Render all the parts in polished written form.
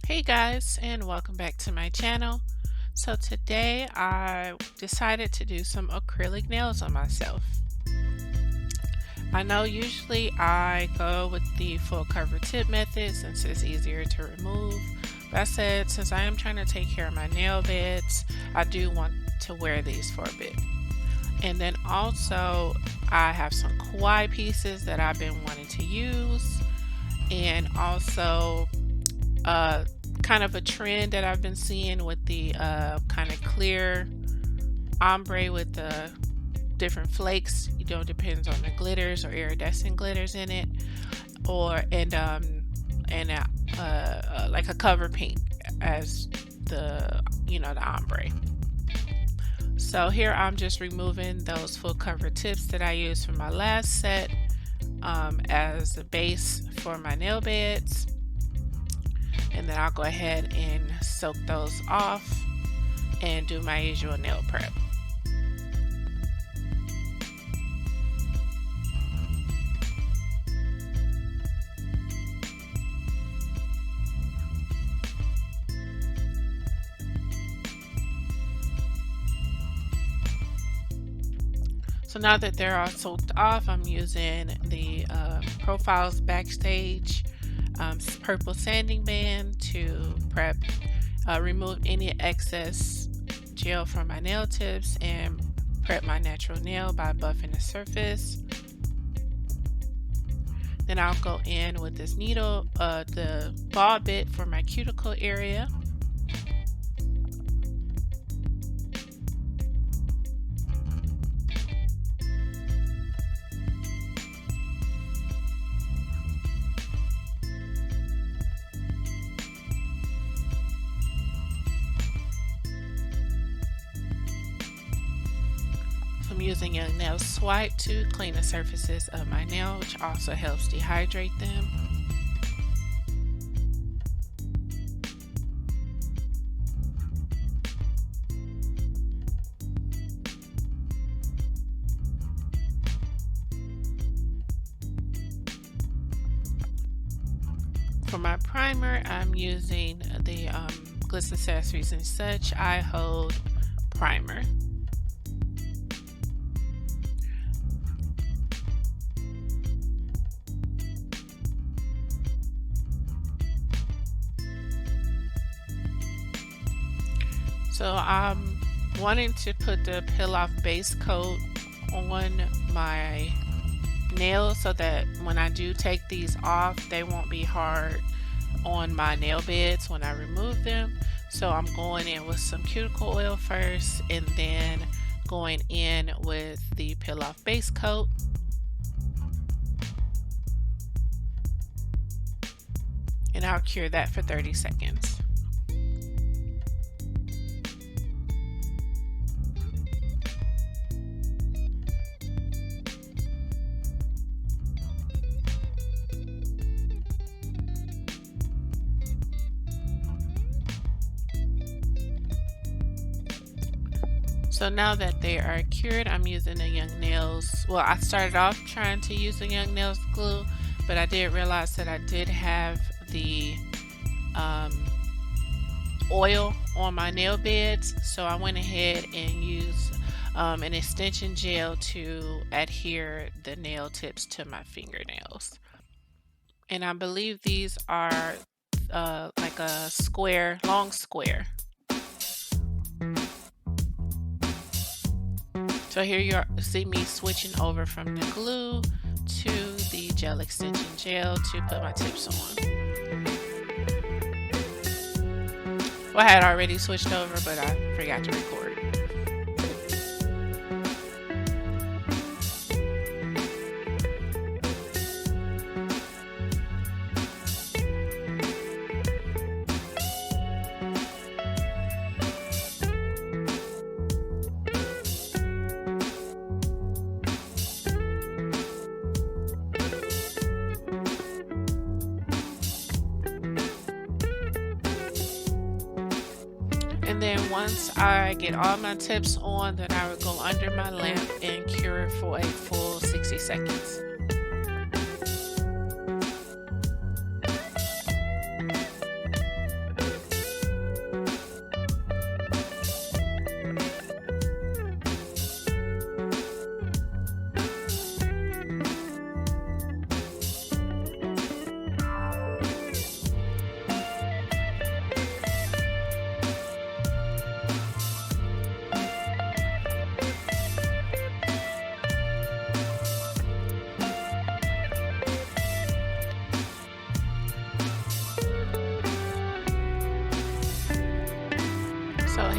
Hey guys, and welcome back to my channel. So today I decided to do some acrylic nails on myself. I know usually I go with the full cover tip method since it's easier to remove, but I said since I am trying to take care of my nail beds, I do want to wear these for a bit. And then also I have some kawaii pieces that I've been wanting to use, and also kind of a trend that I've been seeing with the kind of clear ombre with the different flakes. Depends on the glitters or iridescent glitters in it, or like a cover pink as the ombre. So here I'm just removing those full cover tips that I used from my last set as a base for my nail beds. And then I'll go ahead and soak those off and do my usual nail prep. So now that they're all soaked off, I'm using the Profiles Backstage purple sanding band to remove any excess gel from my nail tips and prep my natural nail by buffing the surface. Then I'll go in with this needle, the ball bit for my cuticle area. I'm using a nail swipe to clean the surfaces of my nail, which also helps dehydrate them. For my primer, I'm using the Glitz Accessories and Such Eye Hold Primer. So I'm wanting to put the peel off base coat on my nails so that when I do take these off, they won't be hard on my nail beds when I remove them. So I'm going in with some cuticle oil first and then going in with the peel off base coat. And I'll cure that for 30 seconds. So now that they are cured, I'm using the Young Nails. Well, I started off trying to use the Young Nails glue, but I did realize that I did have the oil on my nail beds, so I went ahead and used an extension gel to adhere the nail tips to my fingernails. And I believe these are like a square, long square. So here you see me switching over from the glue to the gel extension gel to put my tips on. Well, I had already switched over, but I forgot to record. And then once I get all my tips on, then I would go under my lamp and cure it for a full 60 seconds.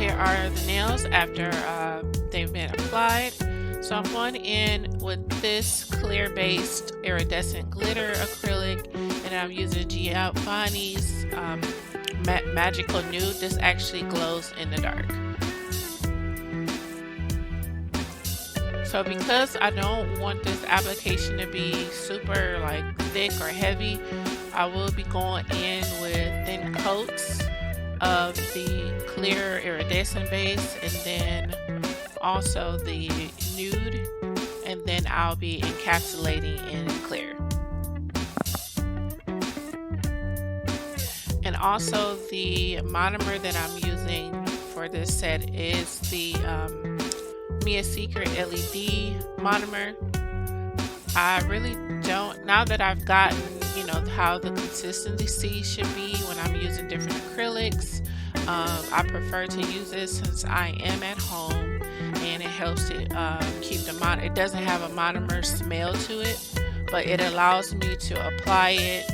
here are the nails after they've been applied. So I'm going in with this clear-based iridescent glitter acrylic, and I'm using Giovanni's Magical Nude. This actually glows in the dark. So because I don't want this application to be super like thick or heavy, I will be going in with thin coats of the clear iridescent base and then also the nude, and then I'll be encapsulating in clear. And also the monomer that I'm using for this set is the Mia Secret LED monomer. I really don't, now that I've gotten, you know, how the consistency should be when I'm using different acrylics, I prefer to use this since I am at home, and it helps to keep the monomer. It doesn't have a monomer smell to it, but it allows me to apply it,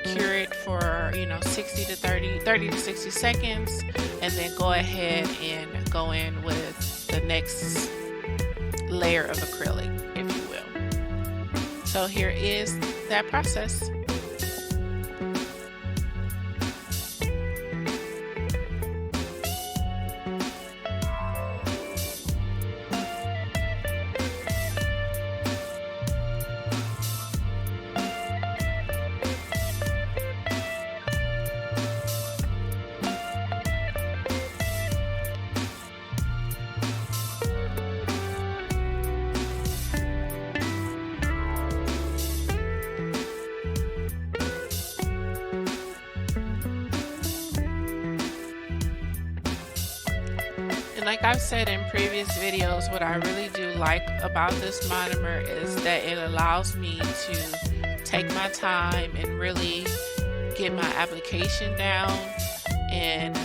cure it for 30 to 60 seconds, and then go ahead and go in with the next layer of acrylic, if you will. So here is that process. Like I've said in previous videos, what I really do like about this monomer is that it allows me to take my time and really get my application down, and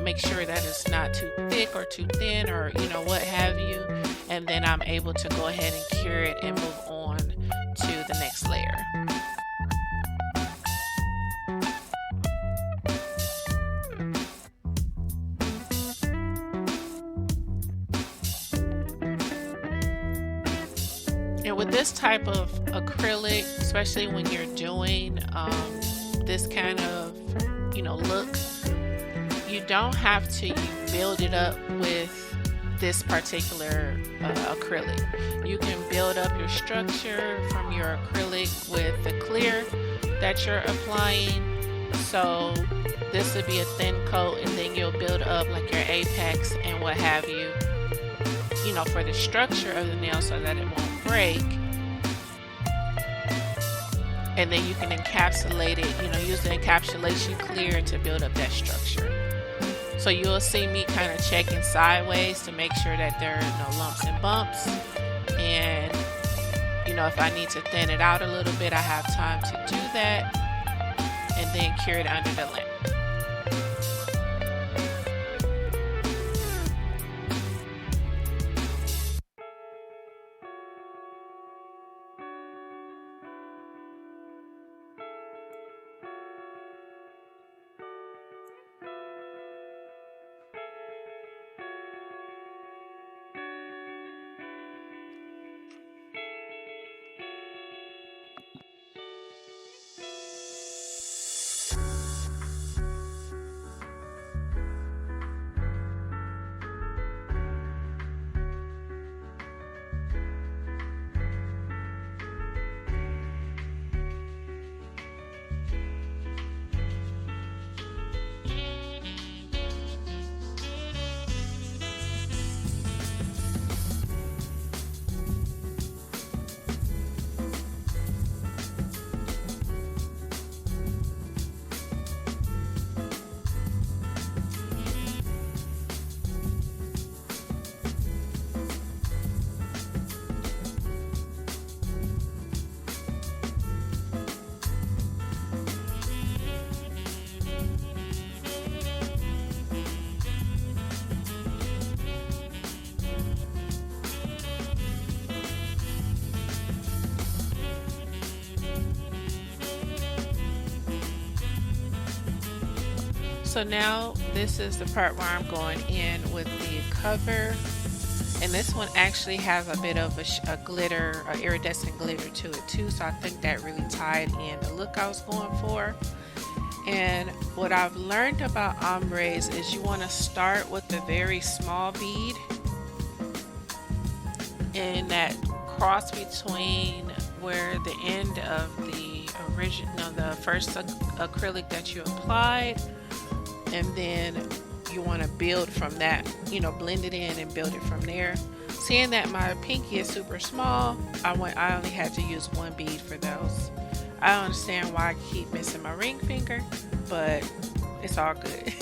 make sure that it's not too thick or too thin, or what have you, and then I'm able to go ahead and cure it and move on to the next layer. And with this type of acrylic, especially when you're doing this kind of look, you don't have to build it up with this particular acrylic. You can build up your structure from your acrylic with the clear that you're applying. So this would be a thin coat, and then you'll build up like your apex and what have you, for the structure of the nail so that it won't break. And then you can encapsulate it, use the encapsulation clear to build up that structure. So you'll see me kind of checking sideways to make sure that there are no lumps and bumps. And, if I need to thin it out a little bit, I have time to do that, and then cure it under the lamp. So now this is the part where I'm going in with the cover, and this one actually has a bit of a glitter, a iridescent glitter to it too, so I think that really tied in the look I was going for. And what I've learned about ombres is you want to start with a very small bead in that cross between where the end of the original, the first acrylic that you applied, and then you want to build from that, you know, blend it in and build it from there. Seeing that my pinky is super small, I only had to use one bead for those. I don't understand why I keep missing my ring finger, but it's all good.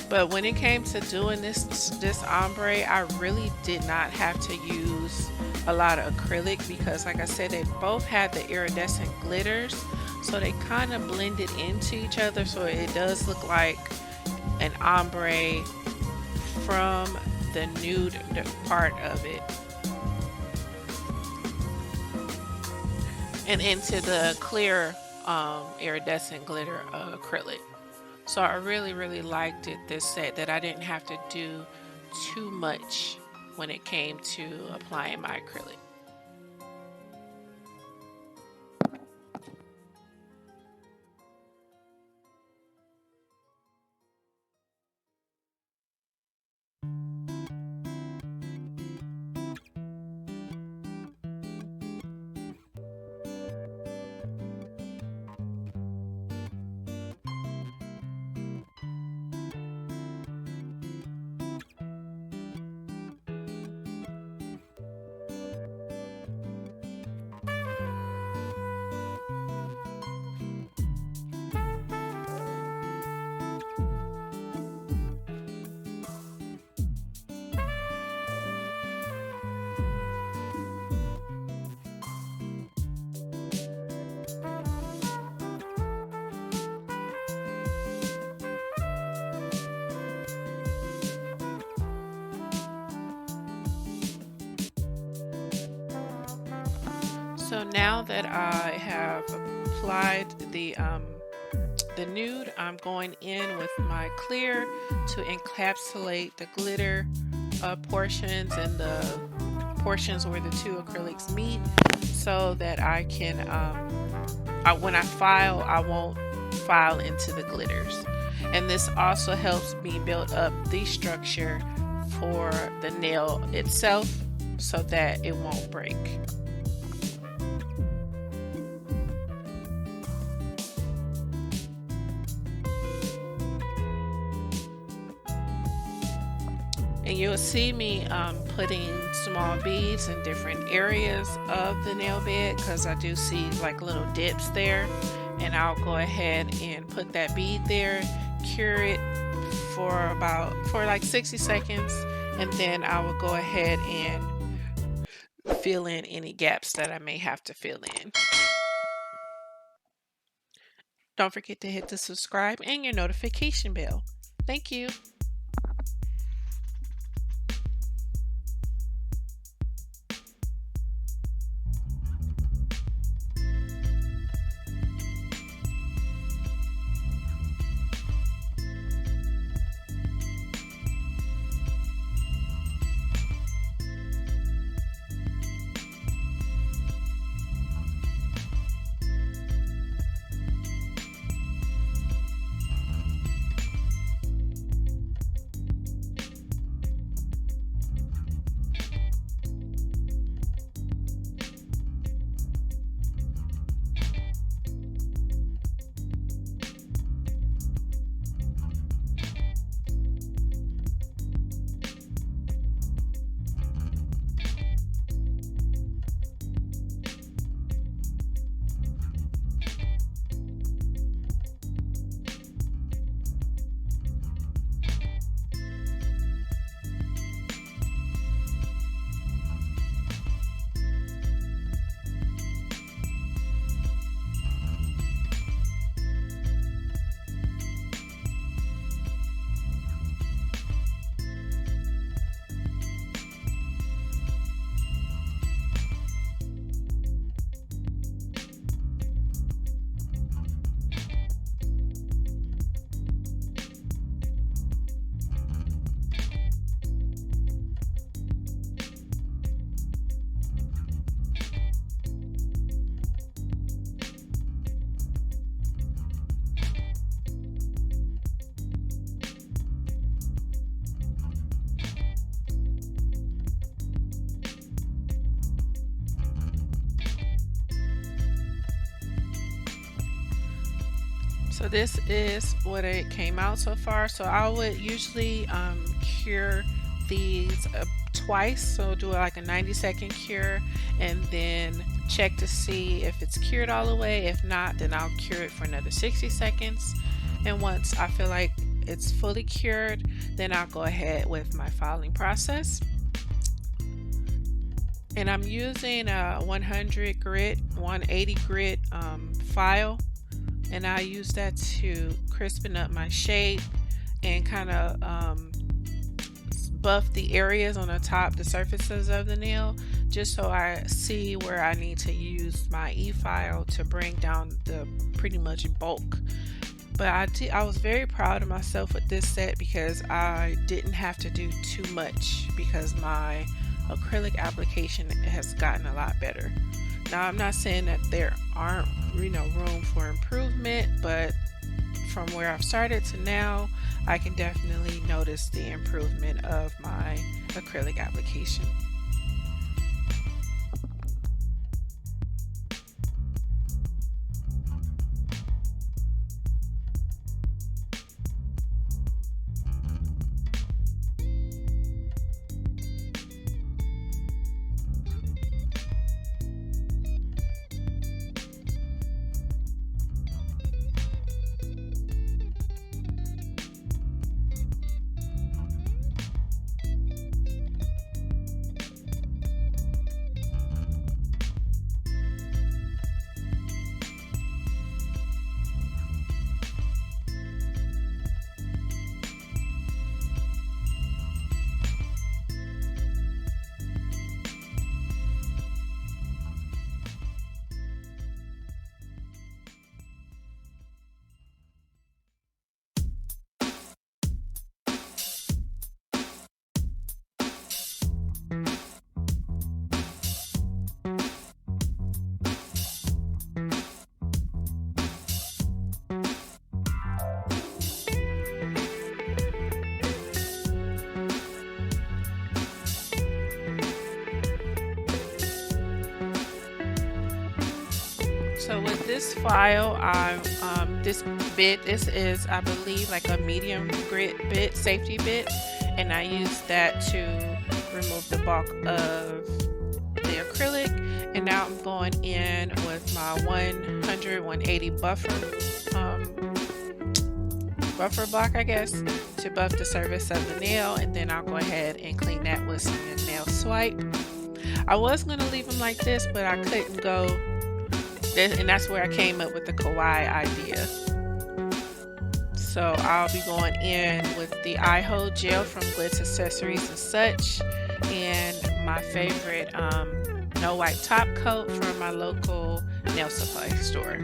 But when it came to doing this ombre, I really did not have to use a lot of acrylic because, like I said, they both had the iridescent glitters, so they kind of blended into each other, so it does look like an ombre from the nude part of it and into the clear iridescent glitter acrylic. So I really liked it, this set, that I didn't have to do too much when it came to applying my acrylic. So now that I have applied the nude, I'm going in with my clear to encapsulate the glitter portions and the portions where the two acrylics meet, so that I can, when I file, I won't file into the glitters. And this also helps me build up the structure for the nail itself so that it won't break. And you'll see me putting small beads in different areas of the nail bed because I do see like little dips there, and I'll go ahead and put that bead there, cure it for like 60 seconds, and then I will go ahead and fill in any gaps that I may have to fill in. Don't forget to hit the subscribe and your notification bell. Thank you. So this is what it came out so far. So I would usually cure these twice. So do like a 90-second cure and then check to see if it's cured all the way. If not, then I'll cure it for another 60 seconds. And once I feel like it's fully cured, then I'll go ahead with my filing process. And I'm using a 100 grit, 180 grit file, and I use that to crispen up my shape and kind of buff the areas on the top, the surfaces of the nail, just so I see where I need to use my e-file to bring down the pretty much bulk. But I was very proud of myself with this set because I didn't have to do too much because my acrylic application has gotten a lot better. Now I'm not saying that there aren't room for improvement, but from where I've started to now, I can definitely notice the improvement of my acrylic application. So with this file, this is I believe like a medium grit bit, safety bit, and I use that to remove the bulk of the acrylic. And now I'm going in with my 180 buffer block, I guess, to buff the surface of the nail, and then I'll go ahead and clean that with some nail swipe. I was going to leave them like this, but I couldn't go. And that's where I came up with the kawaii idea. So I'll be going in with the eye hold gel from Glitz Accessories and Such, and my favorite no wipe top coat from my local nail supply store.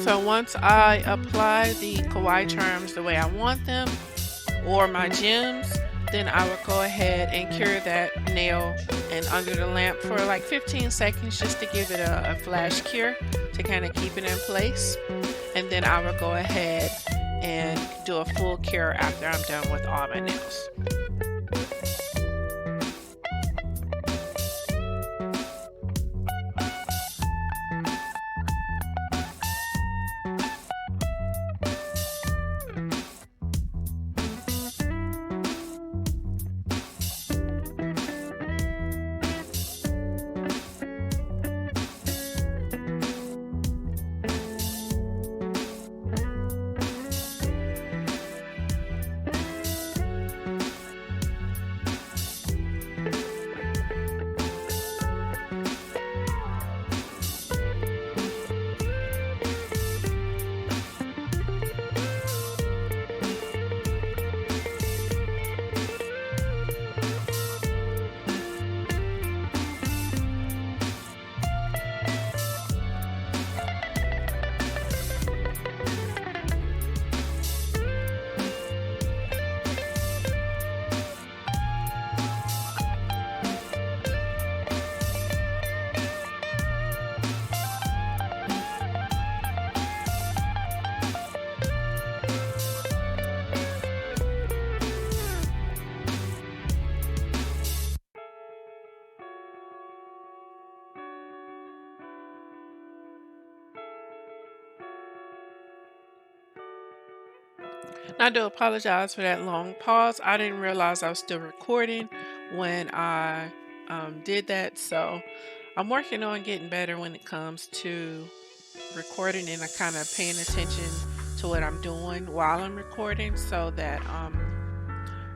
So once I apply the kawaii charms the way I want them, or my gems, then I would go ahead and cure that nail and under the lamp for like 15 seconds just to give it a flash cure to kind of keep it in place. And then I would go ahead and do a full cure after I'm done with all my nails. I do apologize for that long pause. I didn't realize I was still recording when I did that. So I'm working on getting better when it comes to recording and I kind of paying attention to what I'm doing while I'm recording so that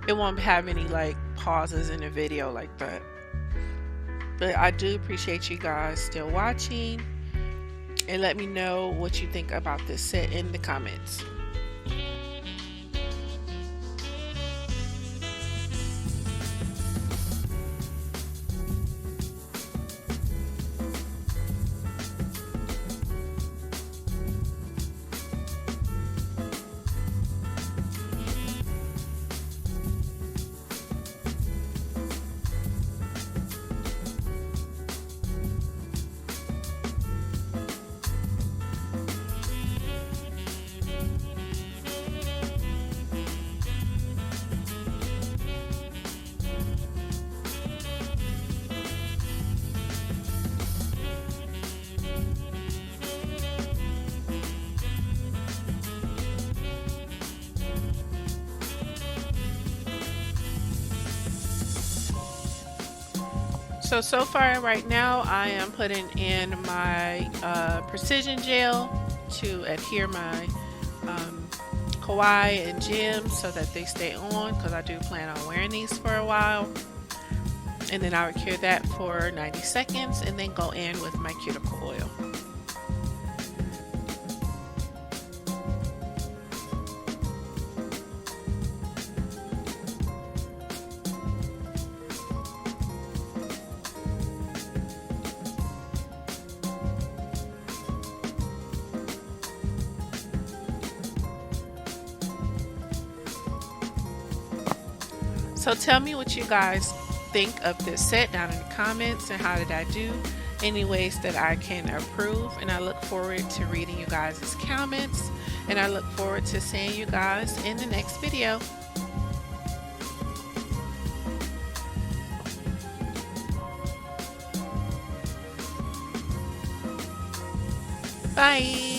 it won't have any like pauses in the video like that. But I do appreciate you guys still watching and let me know what you think about this set in the comments. So far right now I am putting in my precision gel to adhere my kawaii and gems so that they stay on, because I do plan on wearing these for a while. And then I would cure that for 90 seconds and then go in with my cuticle oil. So tell me what you guys think of this set down in the comments, and how did I do, any ways that I can improve. And I look forward to reading you guys' comments, and I look forward to seeing you guys in the next video. Bye.